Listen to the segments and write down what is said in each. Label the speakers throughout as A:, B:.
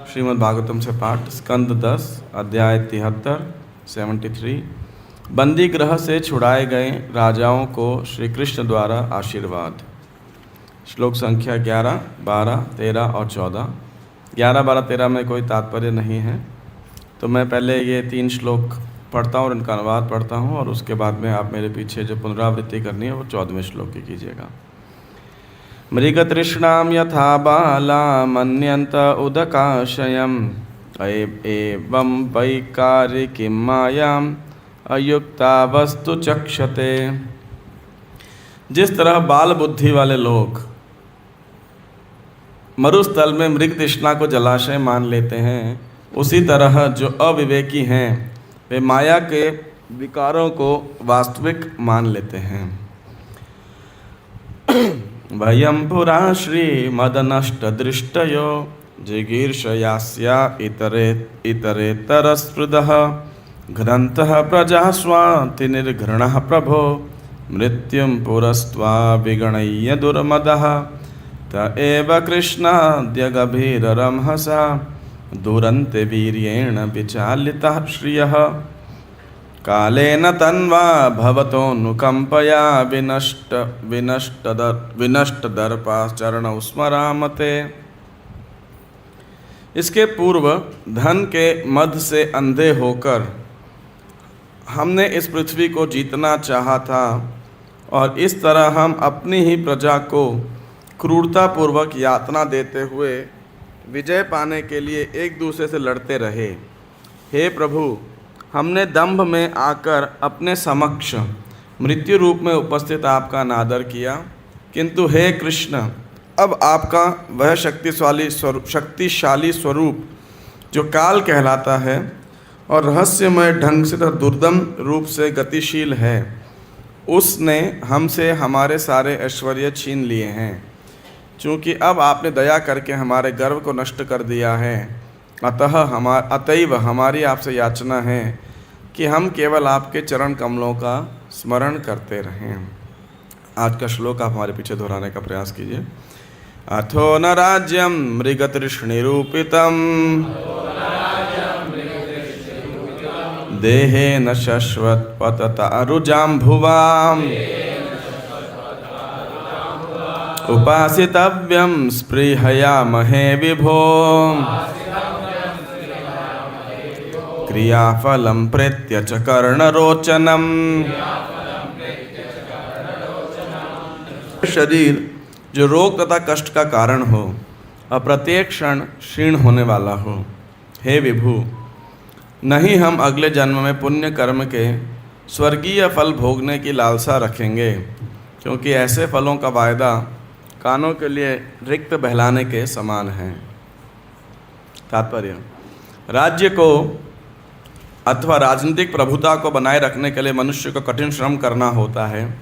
A: श्रीमद् भागवतम से पाठ, स्कंद 10, अध्याय 73, 73। बंदी गृह से छुड़ाए गए राजाओं को श्री कृष्ण द्वारा आशीर्वाद। श्लोक संख्या 11, 12, 13 और 14। 11, 12, 13 में कोई तात्पर्य नहीं है, तो मैं पहले ये 3 श्लोक पढ़ता हूँ और इनका अनुवाद पढ़ता हूँ, और उसके बाद में आप मेरे पीछे जो पुनरावृत्ति करनी है वो 14वें श्लोक की कीजिएगा। मृगतृष्णां यथा बाला मन्यन्त उदकाशयम् एवं वैकारिकीं मायाम् अयुक्ता वस्तु चक्षते। जिस तरह बाल बुद्धि वाले लोग मरुस्थल में मृग तृष्णा को जलाशय मान लेते हैं, उसी तरह जो अविवेकी हैं वे माया के विकारों को वास्तविक मान लेते हैं। भयं पुरा श्रीमदनष्टदृष्टयो जिगीर्षयास्या इतरेतरस्पृदः घ्नन्तः प्रजास्वाति निर्घृणः प्रभो मृत्युं पुरस्त्वा विगणय्य दुर्मदः त एव कृष्णाद्य गभीररंहसा दुरन्ते वीर्येण विचालितः श्रियः कालेन तन्वा भवतोऽनुकम्पया विनष्टदर्पाश्चरणौ स्मरामते। इसके पूर्व धन के मद से अंधे होकर हमने इस पृथ्वी को जीतना चाहा था, और इस तरह हम अपनी ही प्रजा को क्रूरतापूर्वक यातना देते हुए विजय पाने के लिए एक दूसरे से लड़ते रहे। हे प्रभु, हमने दंभ में आकर अपने समक्ष मृत्यु रूप में उपस्थित आपका अनादर किया, किंतु हे कृष्ण, अब आपका वह शक्तिशाली स्वरूप जो काल कहलाता है और रहस्यमय ढंग से तथा दुर्दम रूप से गतिशील है, उसने हमसे हमारे सारे ऐश्वर्य छीन लिए हैं। चूँकि अब आपने दया करके हमारे गर्व को नष्ट कर दिया है, अतएव हमारी आपसे याचना है कि हम केवल आपके चरण कमलों का स्मरण करते रहें। आज का श्लोक आप हमारे पीछे दोहराने का प्रयास कीजिए। अथो न राज्यं मृगतृष्णिरूपितं देहे न शश्वत पततारुजाम्भुवाम् उपासितव्यं स्पृहयामहे विभो क्रियाफलं प्रेत्य च कर्णरोचनम्। शरीर जो रोग तथा कष्ट का कारण हो और प्रत्येक क्षण क्षीण होने वाला हो, हे विभु, नहीं हम अगले जन्म में पुण्य कर्म के स्वर्गीय फल भोगने की लालसा रखेंगे, क्योंकि ऐसे फलों का वायदा कानों के लिए रिक्त बहलाने के समान है। तात्पर्य: राज्य को अथवा राजनीतिक प्रभुता को बनाए रखने के लिए मनुष्य को कठिन श्रम करना होता है,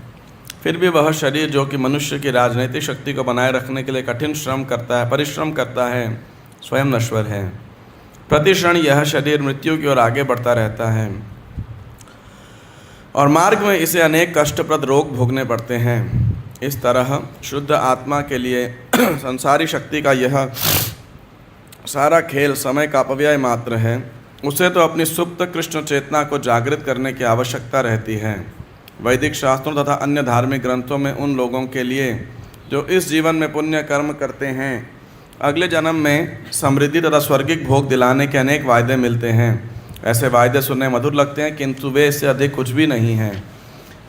A: फिर भी वह शरीर जो कि मनुष्य की राजनीतिक शक्ति को बनाए रखने के लिए कठिन परिश्रम करता है, स्वयं नश्वर है। प्रति क्षण यह शरीर मृत्यु की ओर आगे बढ़ता रहता है, और मार्ग में इसे अनेक कष्टप्रद रोग भोगने पड़ते हैं। इस तरह शुद्ध आत्मा के लिए संसारी शक्ति का यह सारा खेल समय का अपव्यय मात्र है। उसे तो अपनी सुप्त कृष्ण चेतना को जागृत करने की आवश्यकता रहती है। वैदिक शास्त्रों तथा अन्य धार्मिक ग्रंथों में उन लोगों के लिए जो इस जीवन में पुण्य कर्म करते हैं, अगले जन्म में समृद्धि तथा स्वर्गिक भोग दिलाने के अनेक वायदे मिलते हैं। ऐसे वायदे सुनने मधुर लगते हैं, किंतु वे इससे अधिक कुछ भी नहीं हैं।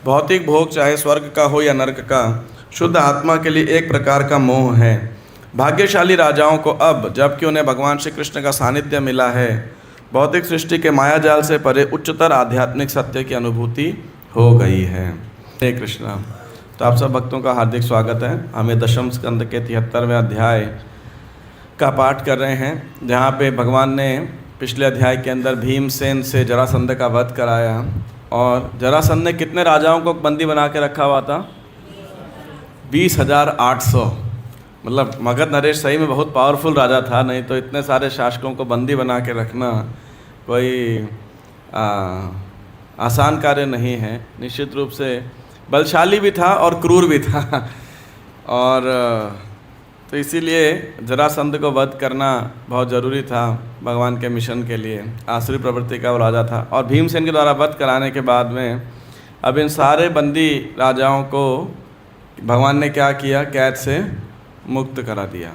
A: भौतिक भोग चाहे स्वर्ग का हो या नर्क का, शुद्ध आत्मा के लिए एक प्रकार का मोह है। भाग्यशाली राजाओं को अब, जबकि उन्हें भगवान श्री कृष्ण का सानिध्य मिला है, भौतिक सृष्टि के मायाजाल से परे उच्चतर आध्यात्मिक सत्य की अनुभूति हो गई है। हे कृष्णा, तो आप सब भक्तों का हार्दिक स्वागत है। हमें दशम स्कंद के 73वें अध्याय का पाठ कर रहे हैं, जहाँ पे भगवान ने पिछले अध्याय के अंदर भीमसेन से जरासंध का वध कराया। और जरासंध ने कितने राजाओं को बंदी बना के रखा हुआ था? 20,800। मतलब मगध नरेश सही में बहुत पावरफुल राजा था, नहीं तो इतने सारे शासकों को बंदी बना के रखना कोई आसान कार्य नहीं है। निश्चित रूप से बलशाली भी था और क्रूर भी था। और तो इसीलिए जरासंध को वध करना बहुत ज़रूरी था भगवान के मिशन के लिए। आसुरी प्रवृत्ति का वो राजा था, और भीमसेन के द्वारा वध कराने के बाद में अब इन सारे बंदी राजाओं को भगवान ने क्या किया, कैद से मुक्त करा दिया।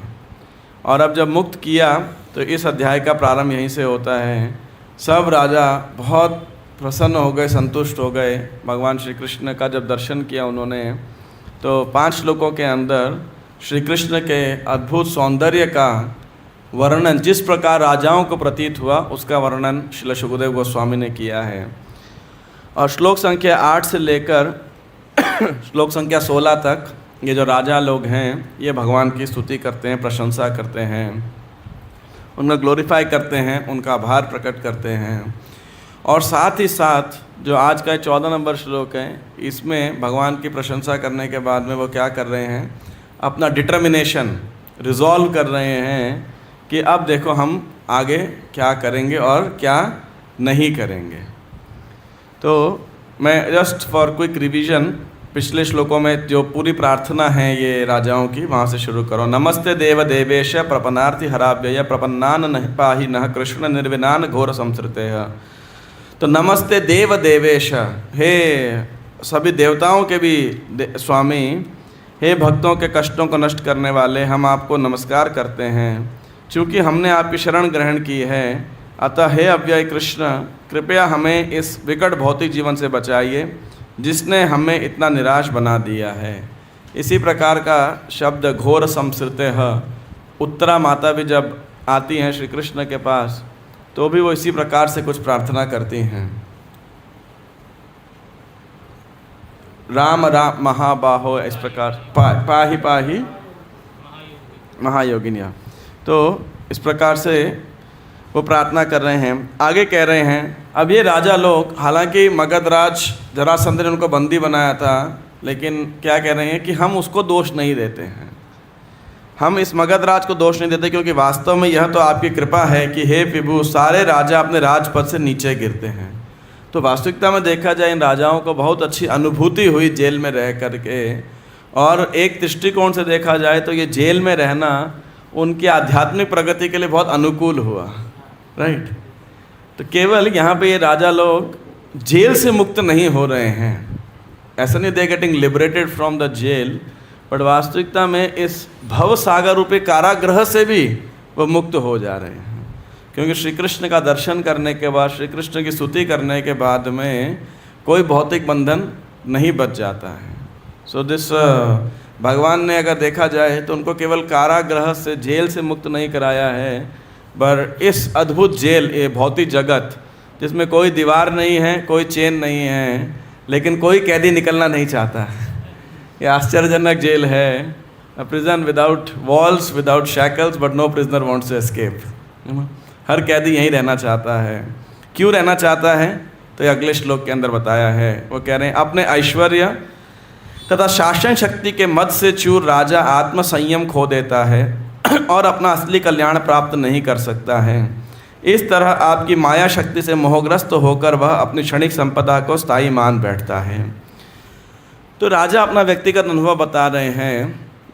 A: और अब जब मुक्त किया तो इस अध्याय का प्रारंभ यहीं से होता है। सब राजा बहुत प्रसन्न हो गए, संतुष्ट हो गए। भगवान श्री कृष्ण का जब दर्शन किया उन्होंने, तो 5 श्लोकों के अंदर श्री कृष्ण के अद्भुत सौंदर्य का वर्णन जिस प्रकार राजाओं को प्रतीत हुआ, उसका वर्णन श्रील शुकदेव गोस्वामी ने किया है। और श्लोक संख्या 8 से लेकर श्लोक संख्या 16 तक ये जो राजा लोग हैं, ये भगवान की स्तुति करते हैं, प्रशंसा करते हैं, उनका ग्लोरीफाई करते हैं, उनका आभार प्रकट करते हैं। और साथ ही साथ जो आज का 14 नंबर श्लोक है, इसमें भगवान की प्रशंसा करने के बाद में वो क्या कर रहे हैं, अपना डिटर्मिनेशन रिजॉल्व कर रहे हैं कि अब देखो हम आगे क्या करेंगे और क्या नहीं करेंगे। तो मैं जस्ट फॉर क्विक रिवीजन पिछले श्लोकों में जो पूरी प्रार्थना है ये राजाओं की, वहाँ से शुरू करो। नमस्ते देव देवेश प्रपन्नार्थि हराभ्यय प्रपन्नान न पाहि नः कृष्ण निर्विनान घोर संसृते। तो नमस्ते देव देवेश, हे सभी देवताओं के भी स्वामी, हे भक्तों के कष्टों को नष्ट करने वाले, हम आपको नमस्कार करते हैं। चूँकि हमने आपकी शरण ग्रहण की है, अतः हे अव्यय कृष्ण, कृपया हमें इस विकट भौतिक जीवन से बचाइए जिसने हमें इतना निराश बना दिया है। इसी प्रकार का शब्द घोर संसृतेः, उत्तरा माता भी जब आती हैं श्री कृष्ण के पास, तो भी वो इसी प्रकार से कुछ प्रार्थना करती हैं। राम राम महाबाहो, इस प्रकार पाही पाही महायोगिनिया। तो इस प्रकार से वो प्रार्थना कर रहे हैं। आगे कह रहे हैं, अब ये राजा लोग, हालांकि मगधराज जरासंध ने उनको बंदी बनाया था, लेकिन क्या कह रहे हैं कि हम उसको दोष नहीं देते हैं, हम इस मगधराज को दोष नहीं देते, क्योंकि वास्तव में यह तो आपकी कृपा है कि हे प्रभु, सारे राजा अपने राजपद से नीचे गिरते हैं। तो वास्तविकता में देखा जाए, इन राजाओं को बहुत अच्छी अनुभूति हुई जेल में रह करके, और एक दृष्टिकोण से देखा जाए तो ये जेल में रहना उनकी आध्यात्मिक प्रगति के लिए बहुत अनुकूल हुआ, राइट। तो केवल यहाँ पे ये राजा लोग जेल से मुक्त नहीं हो रहे हैं, ऐसा नहीं they getting liberated from the jail, but वास्तविकता में इस भव सागर रूपी कारागृह से भी वो मुक्त हो जा रहे हैं। क्योंकि श्री कृष्ण का दर्शन करने के बाद, श्री कृष्ण की स्तुति करने के बाद में कोई भौतिक बंधन नहीं बच जाता है। सो दिस भगवान ने अगर देखा जाए तो उनको केवल कारागृह से, जेल से मुक्त नहीं कराया है, पर इस अद्भुत जेल, ये भौतिक जगत जिसमें कोई दीवार नहीं है, कोई चेन नहीं है, लेकिन कोई कैदी निकलना नहीं चाहता है। ये आश्चर्यजनक जेल है, prison without walls, without shackles, but no prisoner wants to escape. हर कैदी यहीं रहना चाहता है। क्यों रहना चाहता है, तो ये अगले श्लोक के अंदर बताया है। वो कह रहे हैं, अपने ऐश्वर्य तथा शासन शक्ति के मद से चूर राजा आत्म संयम खो देता है और अपना असली कल्याण प्राप्त नहीं कर सकता है। इस तरह आपकी माया शक्ति से मोहग्रस्त होकर वह अपनी क्षणिक संपदा को स्थायी मान बैठता है। तो राजा अपना व्यक्तिगत अनुभव बता रहे हैं।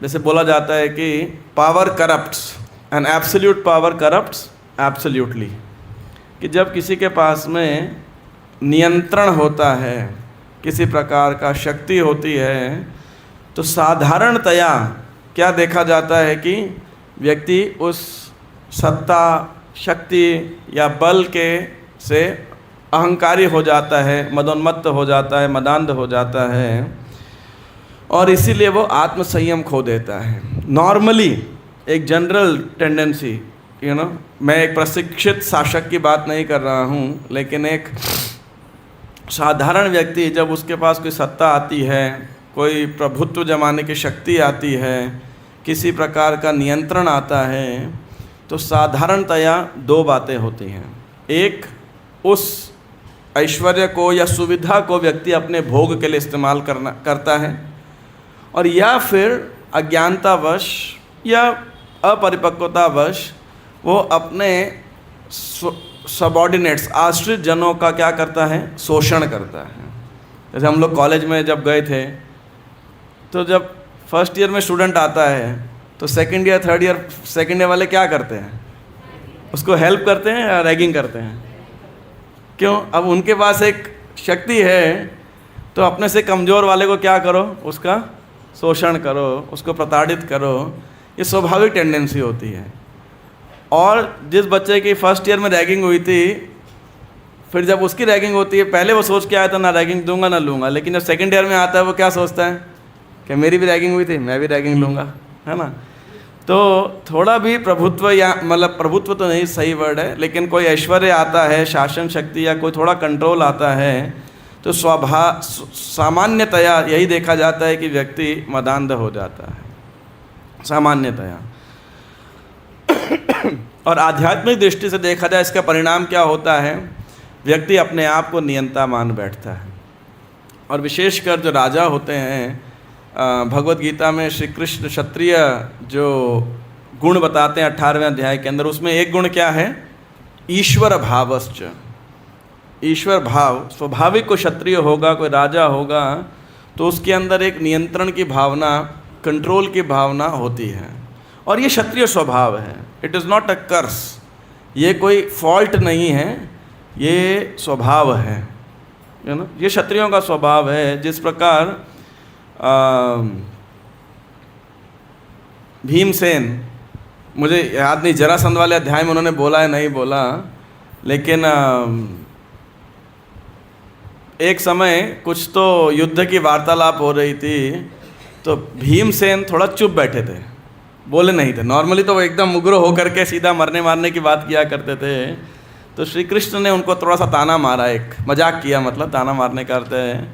A: जैसे बोला जाता है कि power corrupts and absolute power corrupts absolutely, कि जब किसी के पास में नियंत्रण होता है, किसी प्रकार का शक्ति होती है, तो साधारणतया क्या देखा जाता है कि व्यक्ति उस सत्ता, शक्ति या बल के से अहंकारी हो जाता है, मदोन्मत्त हो जाता है, मदान्ध हो जाता है, और इसीलिए वो आत्मसंयम खो देता है। नॉर्मली एक जनरल टेंडेंसी, मैं एक प्रशिक्षित शासक की बात नहीं कर रहा हूँ, लेकिन एक साधारण व्यक्ति जब उसके पास कोई सत्ता आती है, कोई प्रभुत्व जमाने की शक्ति आती है, किसी प्रकार का नियंत्रण आता है, तो साधारणतया 2 बातें होती हैं। एक, उस ऐश्वर्य को या सुविधा को व्यक्ति अपने भोग के लिए इस्तेमाल करता है, और या फिर अज्ञानतावश या अपरिपक्वतावश वो अपने सबॉर्डिनेट्स, आश्रित जनों का क्या करता है, शोषण करता है। जैसे हम लोग कॉलेज में जब गए थे, तो जब फर्स्ट ईयर में स्टूडेंट आता है तो second year third year second year वाले क्या करते हैं? उसको हेल्प करते हैं या रैगिंग करते हैं? क्यों? अब उनके पास एक शक्ति है, तो अपने से कमज़ोर वाले को क्या करो? उसका शोषण करो, उसको प्रताड़ित करो। ये स्वाभाविक टेंडेंसी होती है। और जिस बच्चे की फर्स्ट ईयर में रैगिंग हुई थी, फिर जब उसकी रैगिंग होती है, पहले वो सोच के आया था ना रैगिंग दूंगा ना लूँगा, लेकिन जब सेकंड ईयर में आता है वो क्या सोचता है कि मेरी भी रैगिंग हुई थी, मैं भी रैगिंग लूँगा, है ना? तो थोड़ा भी प्रभुत्व, या मतलब प्रभुत्व तो नहीं सही वर्ड है, लेकिन कोई ऐश्वर्य आता है, शासन शक्ति या कोई थोड़ा कंट्रोल आता है, तो सामान्यतया यही देखा जाता है कि व्यक्ति मदान्ध हो जाता है, सामान्यतया। और आध्यात्मिक दृष्टि से देखा जाए इसका परिणाम क्या होता है? व्यक्ति अपने आप को नियंता मान बैठता है। और विशेषकर जो राजा होते हैं, भगवत गीता में श्री कृष्ण क्षत्रिय जो गुण बताते हैं 18वें अध्याय के अंदर, उसमें एक गुण क्या है? ईश्वर भावश्च। ईश्वर भाव स्वाभाविक को क्षत्रिय होगा, कोई राजा होगा तो उसके अंदर एक नियंत्रण की भावना, कंट्रोल की भावना होती है, और ये क्षत्रिय स्वभाव है। इट इज़ नॉट अ कर्स, ये कोई फॉल्ट नहीं है, ये स्वभाव है ना? ये क्षत्रियों का स्वभाव है। जिस प्रकार भीमसेन, मुझे याद नहीं जरासंध वाले अध्याय में उन्होंने बोला है नहीं बोला, लेकिन एक समय कुछ तो युद्ध की वार्तालाप हो रही थी, तो भीमसेन थोड़ा चुप बैठे थे, बोले नहीं थे। नॉर्मली तो वो एकदम उग्र होकर के सीधा मरने मारने की बात किया करते थे। तो श्री कृष्ण ने उनको थोड़ा सा ताना मारा, एक मजाक किया, मतलब ताना मारने का अर्थ है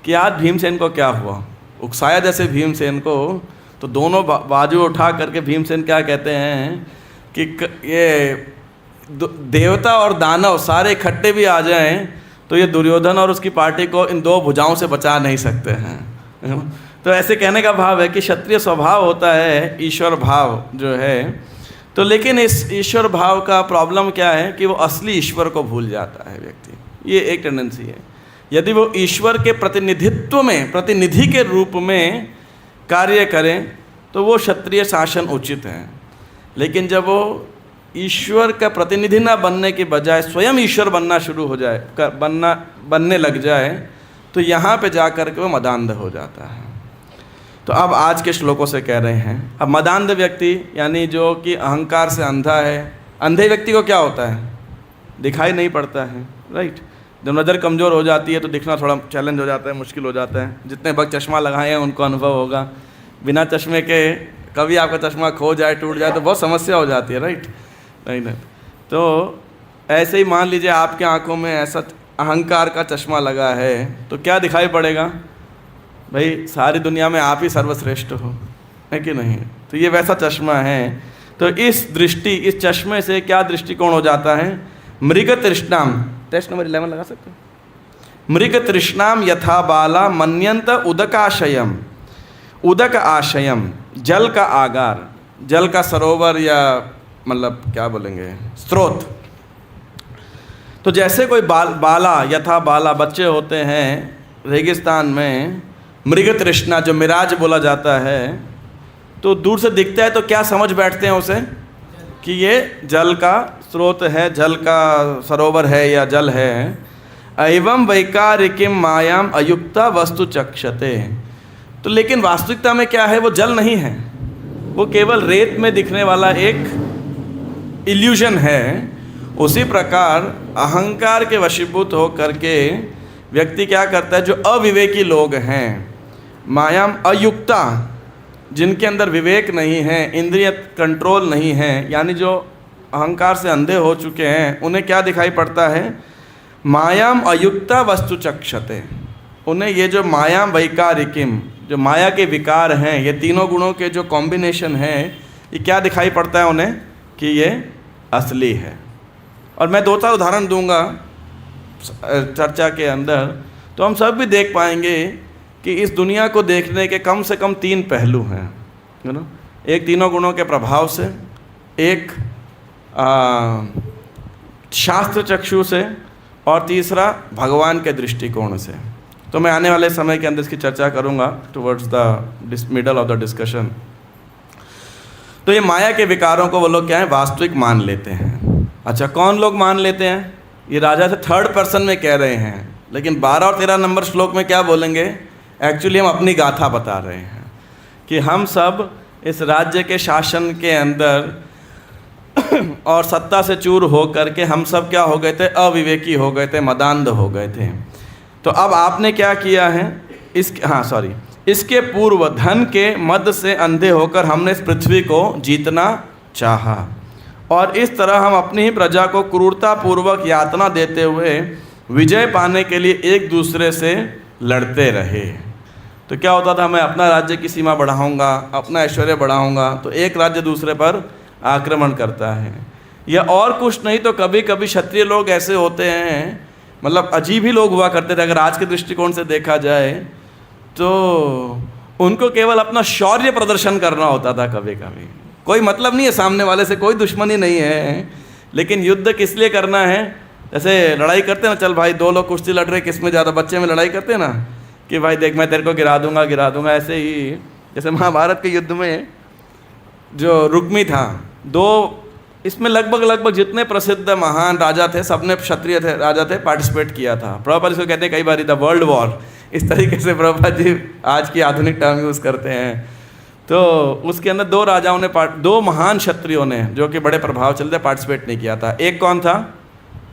A: कि आज भीमसेन को क्या हुआ, उकसाया जैसे भीमसेन को। तो दोनों बाजू उठा करके भीमसेन क्या कहते हैं कि ये देवता और दानव सारे इकट्ठे भी आ जाएं तो ये दुर्योधन और उसकी पार्टी को इन दो भुजाओं से बचा नहीं सकते हैं। तो ऐसे कहने का भाव है कि क्षत्रिय स्वभाव होता है ईश्वर भाव जो है। तो लेकिन इस ईश्वर भाव का प्रॉब्लम क्या है कि वो असली ईश्वर को भूल जाता है व्यक्ति, ये एक टेंडेंसी है। यदि वो ईश्वर के प्रतिनिधित्व में, प्रतिनिधि के रूप में कार्य करें तो वो क्षत्रिय शासन उचित है। लेकिन जब वो ईश्वर का प्रतिनिधि ना बनने के बजाय स्वयं ईश्वर बनना शुरू हो जाए, बनने लग जाए, तो यहाँ पे जा कर के वो मदान्ध हो जाता है। तो अब आज के श्लोकों से कह रहे हैं, अब मदान्ध व्यक्ति यानी जो कि अहंकार से अंधा है। अंधे व्यक्ति को क्या होता है? दिखाई नहीं पड़ता है, राइट। जब नज़र कमज़ोर हो जाती है तो दिखना थोड़ा चैलेंज हो जाता है, मुश्किल हो जाता है। जितने वक्त चश्मा लगाए हैं उनको अनुभव होगा, बिना चश्मे के कभी आपका चश्मा खो जाए, टूट जाए तो बहुत समस्या हो जाती है, राइट। नहीं। तो ऐसे ही मान लीजिए आपके आँखों में ऐसा अहंकार का चश्मा लगा है तो क्या दिखाई पड़ेगा? भाई सारी दुनिया में आप ही सर्वश्रेष्ठ हो, है कि नहीं? तो ये वैसा चश्मा है। तो इस दृष्टि, इस चश्मे से क्या दृष्टिकोण हो जाता है? मृग तृष्णाम, टेस्ट नंबर 11 लगा सकते हो? मृग तृष्णाम यथा बाला मन्यंत उदकाशयम, उदक आशयम, जल का आगार, जल का सरोवर या मतलब क्या बोलेंगे, स्रोत। तो जैसे कोई बाला, यथा बाला बच्चे होते हैं रेगिस्तान में, मृग तृष्णा जो मिराज बोला जाता है, तो दूर से दिखता है तो क्या समझ बैठते हैं उसे कि ये जल का स्रोत है, जल का सरोवर है या जल है। एवं वैकारिकीम मायाम अयुक्ता वस्तु चक्षते। तो लेकिन वास्तविकता में क्या है? वो जल नहीं है, वो केवल रेत में दिखने वाला एक इल्यूजन है। उसी प्रकार अहंकार के वशीभूत हो करके व्यक्ति क्या करता है? जो अविवेकी लोग हैं, मायाम अयुक्ता, जिनके अंदर विवेक नहीं है, इंद्रिय कंट्रोल नहीं है, यानी जो अहंकार से अंधे हो चुके हैं, उन्हें क्या दिखाई पड़ता है? मायाम अयुक्ता वस्तु चक्षते। उन्हें ये जो मायाम वैकारिकीम, जो माया के विकार हैं, ये तीनों गुणों के जो कॉम्बिनेशन है, ये क्या दिखाई पड़ता है उन्हें कि ये असली है। और मैं 2-4 उदाहरण दूंगा चर्चा के अंदर, तो हम सब भी देख पाएंगे कि इस दुनिया को देखने के कम से कम 3 पहलू हैं, है ना। एक तीनों गुणों के प्रभाव से, एक शास्त्र चक्षु से, और तीसरा भगवान के दृष्टिकोण से। तो मैं आने वाले समय के अंदर इसकी चर्चा करूंगा towards the middle of the discussion. तो ये माया के विकारों को वो लोग क्या है, वास्तविक मान लेते हैं। अच्छा, कौन लोग मान लेते हैं? ये राजा से थर्ड पर्सन में कह रहे हैं, लेकिन 12 और 13 नंबर श्लोक में क्या बोलेंगे? एक्चुअली हम अपनी गाथा बता रहे हैं कि हम सब इस राज्य के शासन के अंदर और सत्ता से चूर हो करके हम सब क्या हो गए थे? अविवेकी हो गए थे, मदांध हो गए थे। तो अब आपने क्या किया है? इसके पूर्व धन के मद से अंधे होकर हमने इस पृथ्वी को जीतना चाहा और इस तरह हम अपनी ही प्रजा को क्रूरतापूर्वक यातना देते हुए विजय पाने के लिए एक दूसरे से लड़ते रहे। तो क्या होता था? मैं अपना राज्य की सीमा बढ़ाऊंगा, अपना ऐश्वर्य बढ़ाऊंगा, तो एक राज्य दूसरे पर आक्रमण करता है। या और कुछ नहीं तो कभी कभी क्षत्रिय लोग ऐसे होते हैं, मतलब अजीब ही लोग हुआ करते थे अगर आज के दृष्टिकोण से देखा जाए, तो उनको केवल अपना शौर्य प्रदर्शन करना होता था। कभी कभी कोई मतलब नहीं है, सामने वाले से कोई दुश्मनी नहीं है, लेकिन युद्ध किस लिए करना है? जैसे लड़ाई करते ना, चल भाई 2 लोग कुश्ती लड़ रहे, किस में ज़्यादा, बच्चे में लड़ाई करते ना कि भाई देख मैं तेरे को गिरा दूंगा। ऐसे ही जैसे महाभारत के युद्ध में जो रुक्मी था, 2 इसमें लगभग जितने प्रसिद्ध महान राजा थे, सबने क्षत्रिय थे, राजा थे, पार्टिसिपेट किया था। प्रभुपाद इसको कहते हैं कई बार द वर्ल्ड वॉर, इस तरीके से प्रभुपाद जी आज की आधुनिक टर्म यूज़ करते हैं। तो उसके अंदर 2 राजाओं ने 2 महान क्षत्रियों ने, जो कि बड़े प्रभाव चलते, पार्टिसिपेट नहीं किया था। एक कौन था?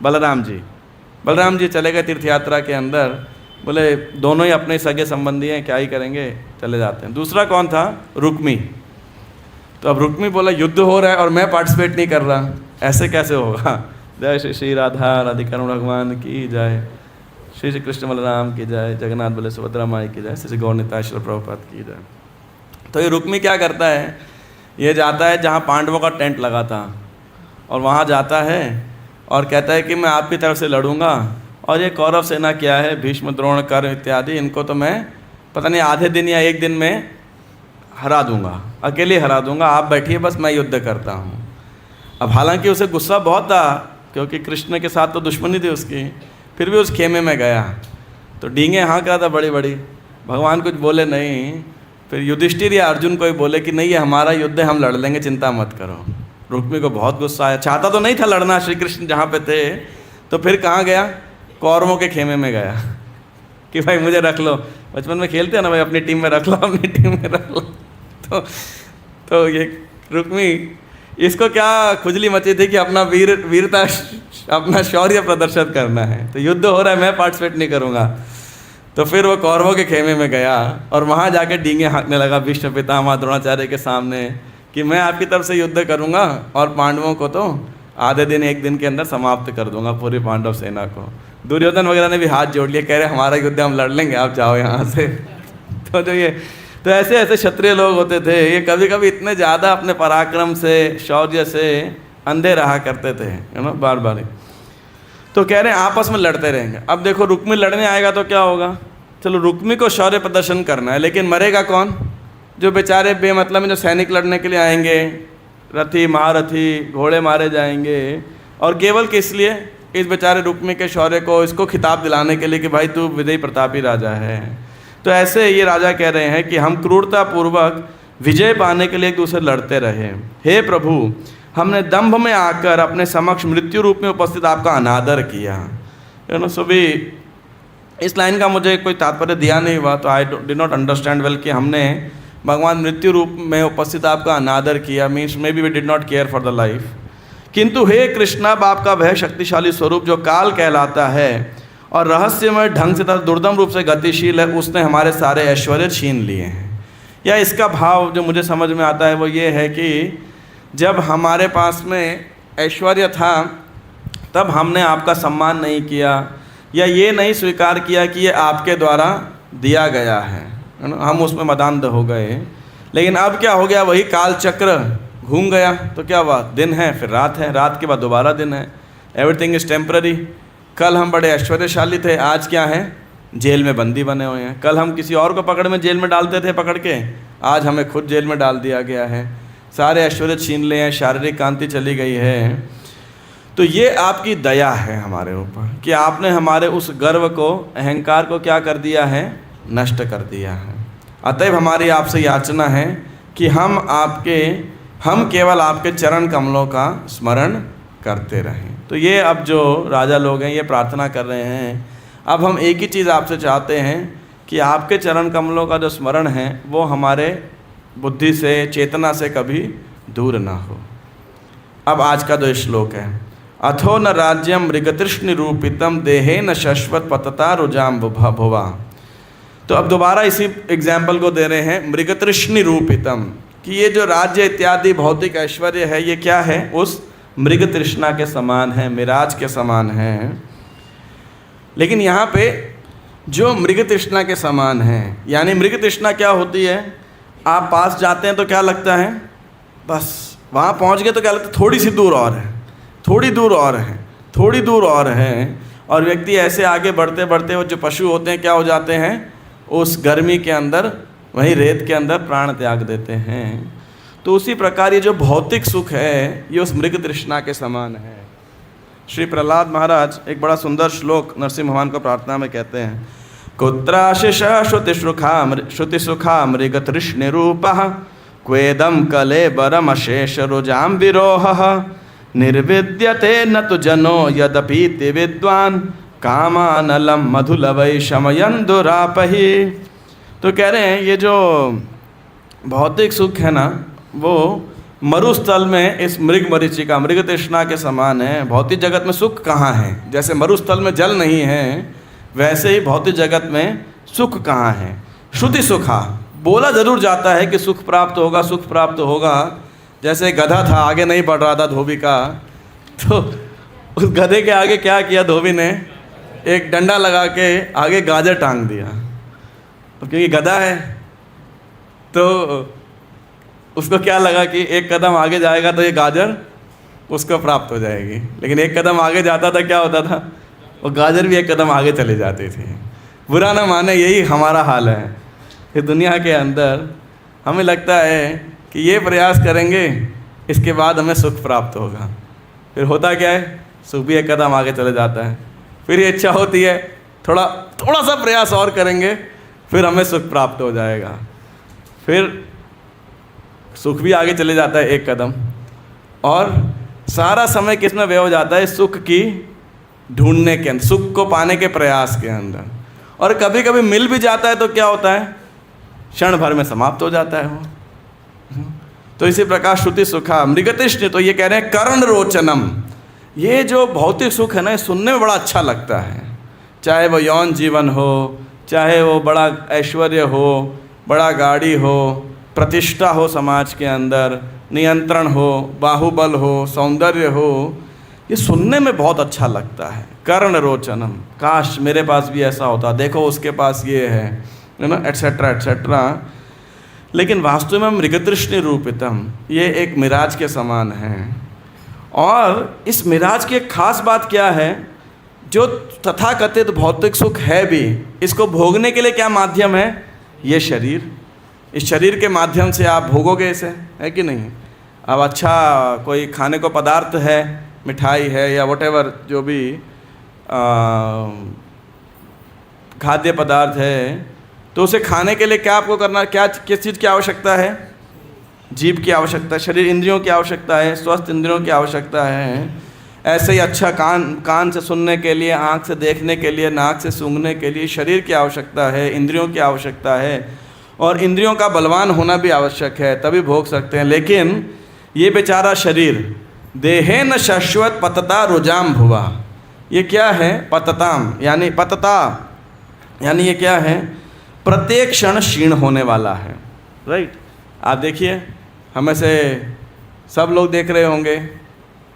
A: बलराम जी चले गए तीर्थ यात्रा के अंदर, बोले दोनों ही अपने सगे संबंधी हैं, क्या ही करेंगे, चले जाते हैं। दूसरा कौन था? रुक्मी। तो अब रुक्मी बोला युद्ध हो रहा है और मैं पार्टिसिपेट नहीं कर रहा, ऐसे कैसे होगा? जय श्री श्री राधा राधिकारण भगवान की जय, श्री श्री कृष्ण बलराम की जय, जगन्नाथ बले सुभद्रा माई की जय, श्री गौर निताय श्री प्रभुपाद की जय। तो ये रुक्मी क्या करता है? ये जाता है जहाँ पांडवों का टेंट लगा था और वहाँ जाता है और कहता है कि मैं आपकी तरफ से लड़ूंगा, और ये कौरव सेना क्या है, भीष्म द्रोण कर्ण इत्यादि, इनको तो मैं पता नहीं आधे दिन या एक दिन में हरा दूंगा, अकेले हरा दूंगा, आप बैठिए बस, मैं युद्ध करता हूँ। अब हालांकि उसे गुस्सा बहुत था क्योंकि कृष्ण के साथ तो दुश्मनी थी उसकी, फिर भी उस खेमे में गया तो डींगे हाँक रहा था बड़ी बड़ी, भगवान कुछ बोले नहीं। फिर युधिष्ठिर या अर्जुन को ही बोले कि नहीं ये हमारा युद्ध है, हम लड़ लेंगे, चिंता मत करो। रुक्मी को बहुत गुस्सा आया, चाहता तो नहीं था लड़ना श्री कृष्ण जहाँ पे थे, तो फिर कहाँ गया? कौरवों के खेमे में गया कि भाई मुझे रख लो, बचपन में खेलते हैं ना भाई, अपनी टीम में रख लो, अपनी टीम में रख लो। तो ये रुक्मी, इसको क्या खुजली मची थी कि अपना वीरता, अपना शौर्य प्रदर्शित करना है, तो युद्ध हो रहा है, मैं पार्टिसिपेट नहीं करूँगा। तो फिर वो कौरवों के खेमे में गया और वहाँ जाके डींगे हाँकने लगा भीष्म पितामह द्रोणाचार्य के सामने कि मैं आपकी तरफ से युद्ध करूँगा और पांडवों को तो आधे दिन एक दिन के अंदर समाप्त कर दूंगा, पूरी पांडव सेना को। दुर्योधन वगैरह ने भी हाथ जोड़ लिए, कह रहे हमारा युद्ध हम लड़ लेंगे, आप जाओ यहाँ से। तो ऐसे ऐसे क्षत्रिय लोग होते थे, ये कभी कभी इतने ज़्यादा अपने पराक्रम से, शौर्य से अंधे रहा करते थे, है ना, बार बार। तो कह रहे हैं आपस में लड़ते रहेंगे। अब देखो रुक्मी लड़ने आएगा तो क्या होगा? चलो रुक्मी को शौर्य प्रदर्शन करना है, लेकिन मरेगा कौन? जो बेचारे बेमतलब में जो सैनिक लड़ने के लिए आएंगे, रथी महारथी, घोड़े मारे जाएंगे, और केवल किस लिए? इस बेचारे रुक्मी के शौर्य को, इसको खिताब दिलाने के लिए कि भाई तू विजयी प्रतापी राजा है। तो ऐसे ये राजा कह रहे हैं कि हम क्रूरतापूर्वक विजय पाने के लिए एक दूसरे लड़ते रहे। हे प्रभु, हमने दंभ में आकर अपने समक्ष मृत्यु रूप में उपस्थित आपका अनादर किया। सो भी इस लाइन का मुझे कोई तात्पर्य दिया नहीं हुआ, तो I did not understand well कि हमने भगवान मृत्यु रूप में उपस्थित आपका अनादर किया, means may be we did not care for the life. किंतु हे कृष्णा, बाप का वह शक्तिशाली स्वरूप जो काल कहलाता है और रहस्यमय ढंग से तथा दुर्दम रूप से गतिशील है, उसने हमारे सारे ऐश्वर्य छीन लिए हैं। या इसका भाव जो मुझे समझ में आता है वो ये है कि जब हमारे पास में ऐश्वर्य था तब हमने आपका सम्मान नहीं किया, या ये नहीं स्वीकार किया कि ये आपके द्वारा दिया गया है ना, हम उसमें मदांध हो गए। लेकिन अब क्या हो गया? वही काल चक्र घूम गया। तो क्या हुआ? दिन है, फिर रात है, रात के बाद दोबारा दिन है। Everything is temporary. कल हम बड़े ऐश्वर्यशाली थे, आज क्या है? जेल में बंदी बने हुए हैं। कल हम किसी और को पकड़ में जेल में डालते थे पकड़ के, आज हमें खुद जेल में डाल दिया गया है। सारे ऐश्वर्य छीन लिए हैं, शारीरिक कांति चली गई है। तो ये आपकी दया है हमारे ऊपर कि आपने हमारे उस गर्व को, अहंकार को क्या कर दिया है? नष्ट कर दिया है। अतएव हमारी आपसे याचना है कि हम आपके हम केवल आपके चरण कमलों का स्मरण करते रहें। तो ये अब जो राजा लोग हैं ये प्रार्थना कर रहे हैं, अब हम एक ही चीज़ आपसे चाहते हैं कि आपके चरण कमलों का जो स्मरण है वो हमारे बुद्धि से, चेतना से कभी दूर ना हो। अब आज का जो श्लोक है, अथो न राज्यम मृगतृष्ण निरूपितम देहे न शश्वत पतता रुजाम भुवा। तो अब दोबारा इसी एग्जाम्पल को दे रहे हैं, मृगतृष्ण निरूपितम, कि ये जो राज्य इत्यादि भौतिक ऐश्वर्य है ये क्या है, उस मृग तृष्णा के समान है, मिराज के समान है। लेकिन यहाँ पे जो मृग तृष्णा के समान है, यानी मृग तृष्णा क्या होती है, आप पास जाते हैं तो क्या लगता है, बस वहाँ पहुँच गए तो क्या लगता है, थोड़ी सी दूर और है, थोड़ी दूर और है, थोड़ी दूर और है। और व्यक्ति ऐसे आगे बढ़ते बढ़ते वो जो पशु होते हैं क्या हो जाते हैं, उस गर्मी के अंदर, वहीं रेत के अंदर प्राण त्याग देते हैं। तो उसी प्रकार ये जो भौतिक सुख है ये उस मृग तृष्णा के समान है। श्री प्रहलाद महाराज एक बड़ा सुंदर श्लोक नरसिंह भगवान को प्रार्थना में कहते हैं, कुत्राशिष श्रुति सुखा मृग तृष्ण रूपः क्वेदम कले बरम अशेष रुजाम विरोह निर्विद्यते न तु जनो यदपीति विद्वान कामानलम मधुलवै शमयन दुरापहि। तो कह रहे हैं ये जो भौतिक सुख है ना वो मरुस्थल में इस मृग मरीचिका, मृग तृष्णा के समान है। भौतिक जगत में सुख कहाँ है, जैसे मरुस्थल में जल नहीं है वैसे ही भौतिक जगत में सुख कहाँ है। श्रुति सुखा, बोला जरूर जाता है कि सुख प्राप्त होगा, सुख प्राप्त होगा। जैसे गधा था, आगे नहीं बढ़ रहा था धोबी का, तो उस गधे के आगे क्या किया धोबी ने, एक डंडा लगा के आगे गाजर टांग दिया। क्योंकि गधा है तो उसको क्या लगा कि एक कदम आगे जाएगा तो ये गाजर उसको प्राप्त हो जाएगी। लेकिन एक कदम आगे जाता था क्या होता था, वो गाजर भी एक कदम आगे चले जाते थे। बुरा ना माने, यही हमारा हाल है कि दुनिया के अंदर हमें लगता है कि ये प्रयास करेंगे इसके बाद हमें सुख प्राप्त होगा, फिर होता क्या है, सुख भी एक कदम आगे चले जाता है। फिर ये इच्छा होती है थोड़ा सा प्रयास और करेंगे फिर हमें सुख प्राप्त हो जाएगा, फिर सुख भी आगे चले जाता है एक कदम। और सारा समय किस में व्यय हो जाता है, सुख की ढूंढने के अंदर, सुख को पाने के प्रयास के अंदर। और कभी कभी मिल भी जाता है तो क्या होता है, क्षण भर में समाप्त हो जाता है वो। तो इसी प्रकार श्रुति सुखा मृगतृष्ण, तो ये कह रहे हैं कर्ण रोचनम, ये जो भौतिक सुख है ना, सुनने में बड़ा अच्छा लगता है। चाहे वो यौन जीवन हो, चाहे वो बड़ा ऐश्वर्य हो, बड़ा गाड़ी हो, प्रतिष्ठा हो समाज के अंदर, नियंत्रण हो, बाहुबल हो, सौंदर्य हो, ये सुनने में बहुत अच्छा लगता है। कर्ण रोचनम, काश मेरे पास भी ऐसा होता, देखो उसके पास ये है ना, एट्सेट्रा एट्सेट्रा। लेकिन वास्तव में मृगतृष्ण रूपितम, ये एक मिराज के समान है। और इस मिराज की एक खास बात क्या है, जो तथाकथित भौतिक सुख है भी, इसको भोगने के लिए क्या माध्यम है, ये शरीर। इस शरीर के maध्यम से आप भोगोगे इसे, है कि नहीं। अब अच्छा कोई खाने को पदार्थ है, मिठाई है या वटेवर जो भी खाद्य पदार्थ है, तो उसे खाने के लिए क्या आपको करना, क्या किस चीज़ की आवश्यकता है, जीभ की आवश्यकता है, शरीर इंद्रियों की आवश्यकता है, स्वस्थ इंद्रियों की आवश्यकता है। ऐसे ही अच्छा कान से सुनने के लिए, आँख से देखने के लिए, नाक से सूंघने के लिए शरीर की आवश्यकता है, इंद्रियों की आवश्यकता है। और इंद्रियों का बलवान होना भी आवश्यक है, तभी भोग सकते हैं। लेकिन ये बेचारा शरीर, देहे न शाश्वत पतता रुजाम भुवा, ये क्या है, पतताम यानी पतता यानी ये क्या है, प्रत्येक क्षण क्षीण होने वाला है। राइट, आप देखिए, हमें से सब लोग देख रहे होंगे,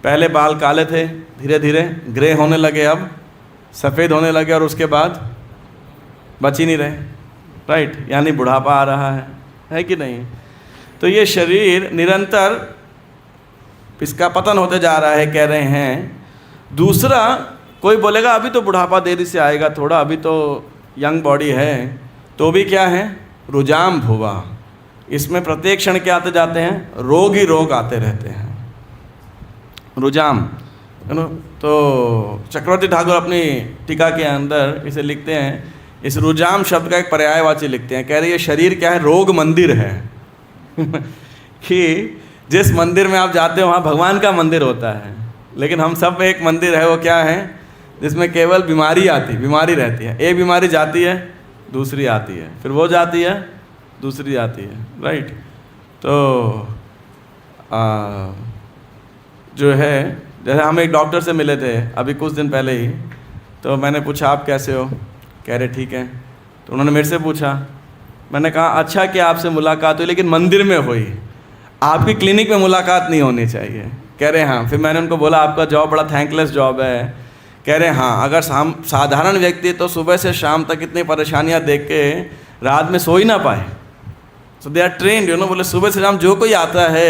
A: पहले बाल काले थे, धीरे धीरे ग्रे होने लगे, अब सफ़ेद होने लगे, और उसके बाद बच ही नहीं रहे। राइट, यानी बुढ़ापा आ रहा है कि नहीं। तो ये शरीर निरंतर इसका पतन होते जा रहा है, कह रहे हैं। दूसरा, कोई बोलेगा अभी तो बुढ़ापा देरी से आएगा, थोड़ा अभी तो यंग बॉडी है, तो भी क्या है, रुजाम भुवा, इसमें प्रत्येक क्षण क्या आते जाते हैं, रोग ही रोग आते रहते हैं। रुजाम, है ना। तो चक्रवर्ती ठाकुर अपनी टीका के अंदर इसे लिखते हैं, इस रुजाम शब्द का एक पर्यायवाची लिखते हैं, कह रहे ये शरीर क्या है, रोग मंदिर है। कि जिस मंदिर में आप जाते हो वहाँ भगवान का मंदिर होता है, लेकिन हम सब में एक मंदिर है, वो क्या है, जिसमें केवल बीमारी रहती है। एक बीमारी जाती है, दूसरी आती है, फिर वो जाती है, दूसरी आती है, राइट। तो जो है, जैसे हम एक डॉक्टर से मिले थे अभी कुछ दिन पहले ही, तो मैंने पूछा आप कैसे हो, कह रहे ठीक है। तो उन्होंने मेरे से पूछा, मैंने कहा अच्छा कि आपसे मुलाकात हुई लेकिन मंदिर में हुई, आपकी क्लिनिक में मुलाकात नहीं होनी चाहिए। कह रहे हाँ। फिर मैंने उनको बोला आपका जॉब बड़ा थैंकलेस जॉब है। कह रहे हाँ, अगर साधारण व्यक्ति तो सुबह से शाम तक इतनी परेशानियाँ देख के रात में सो ही ना पाए। सो दे आर ट्रेंड, बोले सुबह से शाम जो कोई आता है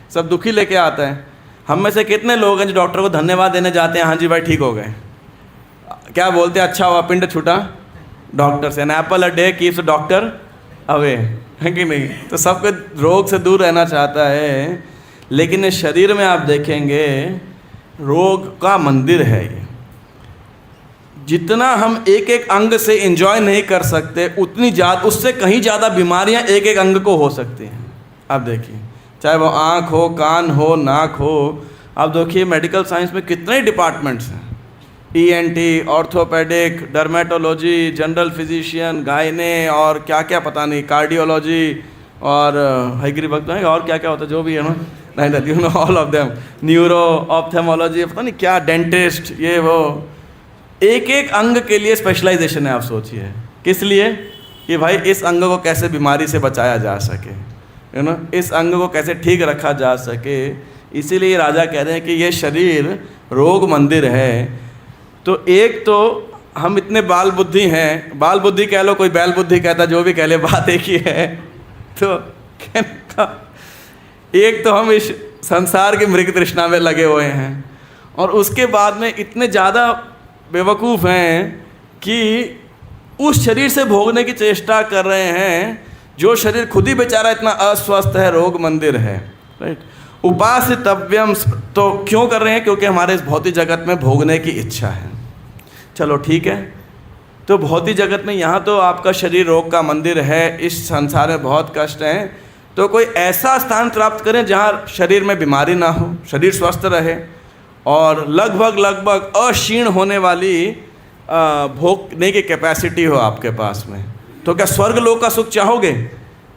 A: सब दुखी लेके आता है। हम में से कितने लोग हैं जो डॉक्टर को धन्यवाद देने जाते हैं, हाँ जी भाई ठीक हो गए, क्या बोलते हैं, अच्छा हुआ पिंड छूटा डॉक्टर से, an apple a day keeps doctor away, है कि नहीं। तो सबको रोग से दूर रहना चाहता है, लेकिन इस शरीर में आप देखेंगे रोग का मंदिर है ये। जितना हम एक एक अंग से एंजॉय नहीं कर सकते, उतनी ज़्यादा, उससे कहीं ज़्यादा बीमारियां एक एक अंग को हो सकती हैं। आप देखिए, चाहे वो आँख हो, कान हो, नाक हो। आप देखिए मेडिकल साइंस में कितने डिपार्टमेंट्स हैं, ENT, orthopaedic, dermatology, general physician, गायने और क्या क्या पता नहीं, कार्डियोलॉजी और हैग्री भक्त है और क्या क्या होता है जो भी है ना, नहीं ऑल ऑफ देम, न्यूरो, ऑप्थेमोलॉजी, पता नहीं क्या, डेंटिस्ट, ये वो। एक एक अंग के लिए स्पेशलाइजेशन है। आप सोचिए किस लिए, कि भाई इस अंग को कैसे बीमारी से बचाया जा सके, इस अंग को कैसे ठीक रखा जा सके। इसीलिए राजा कह रहे हैं कि ये शरीर रोग मंदिर है। तो एक तो हम इतने बाल बुद्धि हैं, बाल बुद्धि कह लो, कोई बैल बुद्धि कहता, जो भी कह ले, बात एक ही है। तो एक तो हम इस संसार की मृग तृष्णा में लगे हुए हैं, और उसके बाद में इतने ज़्यादा बेवकूफ़ हैं कि उस शरीर से भोगने की चेष्टा कर रहे हैं जो शरीर खुद ही बेचारा इतना अस्वस्थ है, रोग मंदिर है, राइट। उपासितव्यम, तो क्यों कर रहे हैं, क्योंकि हमारे इस भौतिक जगत में भोगने की इच्छा है। चलो ठीक है, तो भौतिक जगत में यहाँ तो आपका शरीर रोग का मंदिर है, इस संसार में बहुत कष्ट हैं, तो कोई ऐसा स्थान प्राप्त करें जहाँ शरीर में बीमारी ना हो, शरीर स्वस्थ रहे और लगभग अक्षीण होने वाली भोगने की कैपेसिटी हो आपके पास में। तो क्या स्वर्ग लोक का सुख चाहोगे,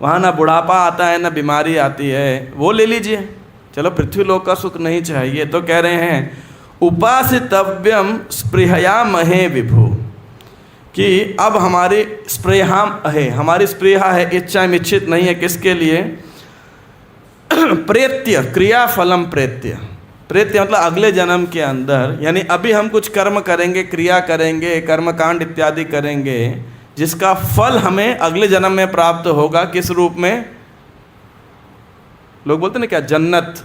A: वहाँ ना बुढ़ापा आता है ना बीमारी आती है, वो ले लीजिए। चलो पृथ्वी लोक का सुख नहीं चाहिए, तो कह रहे हैं उपासितव्यम स्पृहयामहे विभु, कि अब हमारी स्पृहाम है, हमारी स्पृहा है, इच्छा इच्छित नहीं है, किसके लिए, प्रेत्य, क्रिया फलम प्रेत्य। प्रेत्य मतलब अगले जन्म के अंदर, यानी अभी हम कुछ कर्म करेंगे, क्रिया करेंगे, कर्मकांड इत्यादि करेंगे, जिसका फल हमें अगले जन्म में प्राप्त होगा। किस रूप में, लोग बोलते हैं ना क्या, जन्नत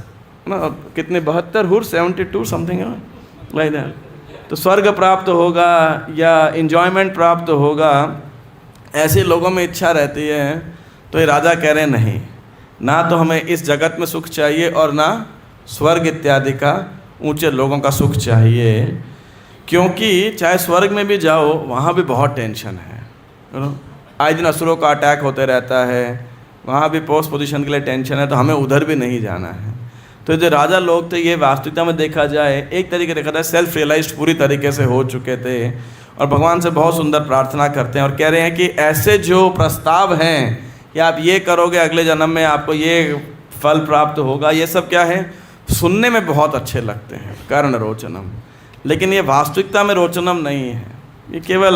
A: ना, कितने 72 हुर 72 समथिंग लाइक दैट, तो स्वर्ग प्राप्त होगा या एंजॉयमेंट प्राप्त होगा, ऐसे लोगों में इच्छा रहती है। तो ये राजा कह रहे हैं नहीं, ना तो हमें इस जगत में सुख चाहिए और ना स्वर्ग इत्यादि का ऊंचे लोगों का सुख चाहिए, क्योंकि चाहे स्वर्ग में भी जाओ वहाँ भी बहुत टेंशन है, आए दिन असुरों का अटैक होते रहता है, वहाँ भी पोस्ट पोजीशन के लिए टेंशन है, तो हमें उधर भी नहीं जाना है। तो जो राजा लोग थे, ये वास्तविकता में देखा जाए एक तरीके देखा जाए सेल्फ रियलाइज्ड पूरी तरीके से हो चुके थे, और भगवान से बहुत सुंदर प्रार्थना करते हैं और कह रहे हैं कि ऐसे जो प्रस्ताव हैं कि आप ये करोगे अगले जन्म में आपको ये फल प्राप्त होगा, ये सब क्या है, सुनने में बहुत अच्छे लगते हैं, कर्ण रोचनम, लेकिन ये वास्तविकता में रोचनम नहीं है। ये केवल